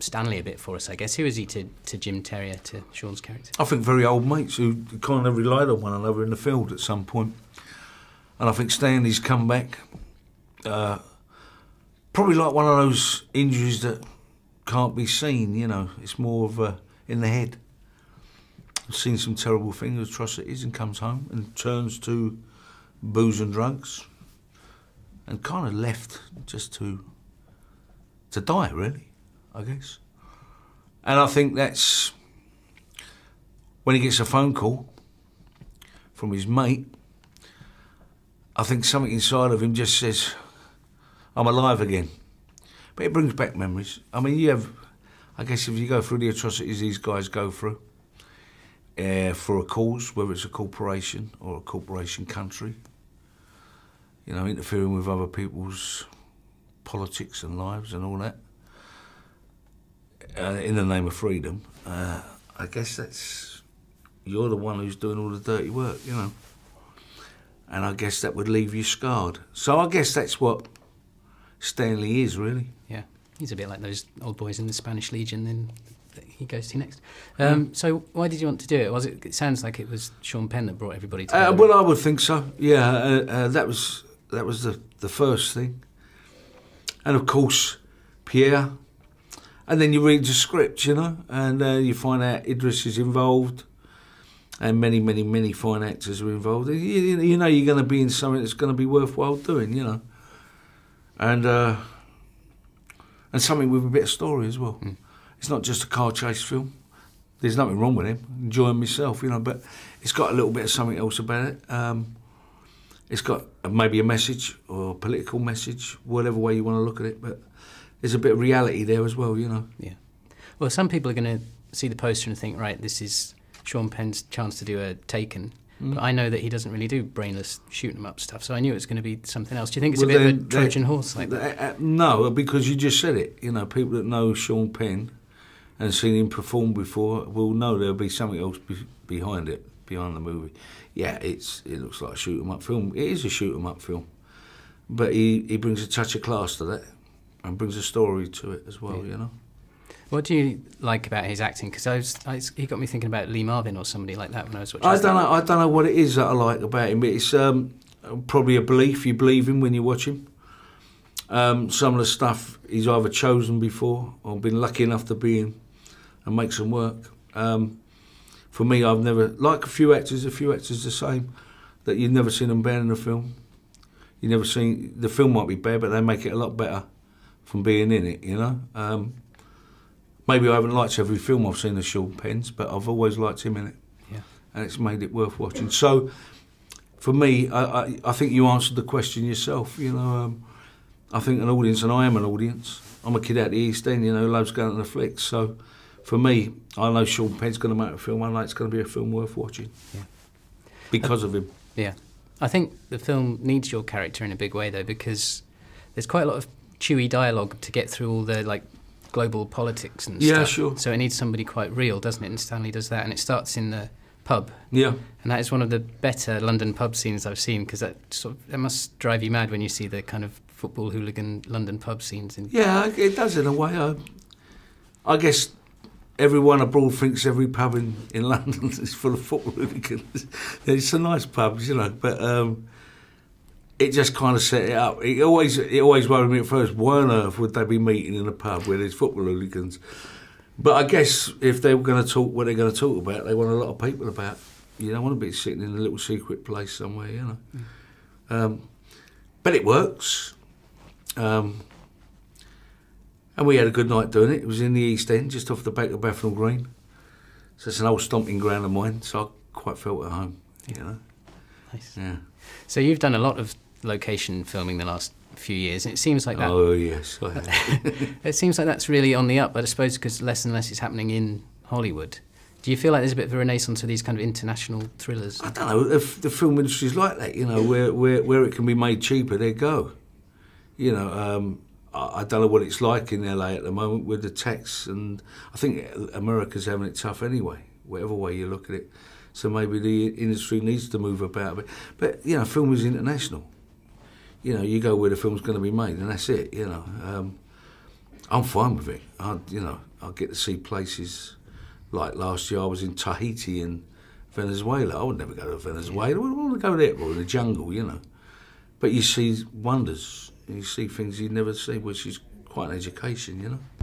Stanley a bit for us, I guess. Who is he to Jim Terrier, to Sean's character? I think very old mates who kind of relied on one another in the field at some point. And I think Stanley's come back, probably like one of those injuries that can't be seen, you know. It's more of in the head. I've seen some terrible things, atrocities, and comes home and turns to booze and drugs, and kind of left just to die, really, I guess. And I think that's when he gets a phone call from his mate, I think something inside of him just says, I'm alive again. But it brings back memories. I mean, I guess if you go through the atrocities these guys go through, for a cause, whether it's a corporation or a corporation country, you know, interfering with other people's politics and lives and all that, in the name of freedom, I guess you're the one who's doing all the dirty work, you know. And I guess that would leave you scarred. So I guess that's what Stanley is, really. Yeah, he's a bit like those old boys in the Spanish Legion then that he goes to next. So why did you want to do it? It sounds like it was Sean Penn that brought everybody together. Well, I would think so, yeah. That was the first thing. And of course, Pierre. And then you read the script, you know, and you find out Idris is involved, and many, many, many fine actors are involved. You know you're going to be in something that's going to be worthwhile doing, you know. And something with a bit of story as well. Mm. It's not just a car chase film. There's nothing wrong with him. Enjoying myself, you know, but it's got a little bit of something else about it. It's got maybe a message or a political message, whatever way you want to look at it, but there's a bit of reality there as well, you know. Yeah. Well, some people are going to see the poster and think, right, this is Sean Penn's chance to do a Taken. Mm. But I know that he doesn't really do brainless shoot 'em up stuff, so I knew it was going to be something else. Do you think it's a bit of a Trojan horse like that? No, because you just said it. You know, people that know Sean Penn and seen him perform before will know there'll be something else behind it, behind the movie. Yeah, it looks like a shoot 'em up film. It is a shoot 'em up film, but he brings a touch of class to that and brings a story to it as well. Yeah. You know. What do you like about his acting? Because he got me thinking about Lee Marvin or somebody like that when I was watching. I don't know what it is that I like about him. It's probably a belief. You believe him when you watch him. Some of the stuff he's either chosen before or been lucky enough to be in and make some work. For me, I've never, like a few actors the same, that you've never seen them bad in a film. You've never seen, the film might be bad, but they make it a lot better from being in it, you know. Maybe I haven't liked every film I've seen of Sean Penn's, but I've always liked him in it. Yeah. And it's made it worth watching. So, for me, I think you answered the question yourself, you know. I think an audience, and I am an audience. I'm a kid out the East End, you know, who loves going to the flicks. So, for me, I know Sean Penn's going to make a film. I know it's going to be a film worth watching. Yeah. Because of him. Yeah. I think the film needs your character in a big way, though, because there's quite a lot of chewy dialogue to get through all the, like, global politics and stuff. Yeah, sure. So it needs somebody quite real, doesn't it? And Stanley does that, and it starts in the pub. Yeah. And that is one of the better London pub scenes I've seen, because that must drive you mad when you see the kind of football hooligan London pub scenes. Yeah, it does in a way. I guess everyone abroad thinks every pub in London is full of football hooligans. It's a nice pub, you know, but it just kind of set it up. It always worried me at first, why on earth would they be meeting in a pub where there's football hooligans? But I guess if they were going to talk what they're going to talk about, they want a lot of people about. You don't want to be sitting in a little secret place somewhere, you know. Mm. But it works. And we had a good night doing it. It was in the East End, just off the back of Bethnal Green. So it's an old stomping ground of mine, so I quite felt at home, you know. Nice. Yeah. So you've done a lot of location filming the last few years, and it seems like that... Oh, yes, I have. It seems like that's really on the up, but I suppose because less and less is happening in Hollywood. Do you feel like there's a bit of a renaissance of these kind of international thrillers? I don't know, the film industry's like that, you know, where it can be made cheaper, they go. You know, I don't know what it's like in LA at the moment with the tax, and I think America's having it tough anyway, whatever way you look at it. So maybe the industry needs to move about a bit. But, you know, film is international. You know, you go where the film's going to be made, and that's it, you know. I'm fine with it. You know, I get to see places like last year I was in Tahiti and Venezuela. I would never go to Venezuela. I wouldn't want to go there, or in the jungle, you know. But you see wonders, you see things you'd never see, which is quite an education, you know.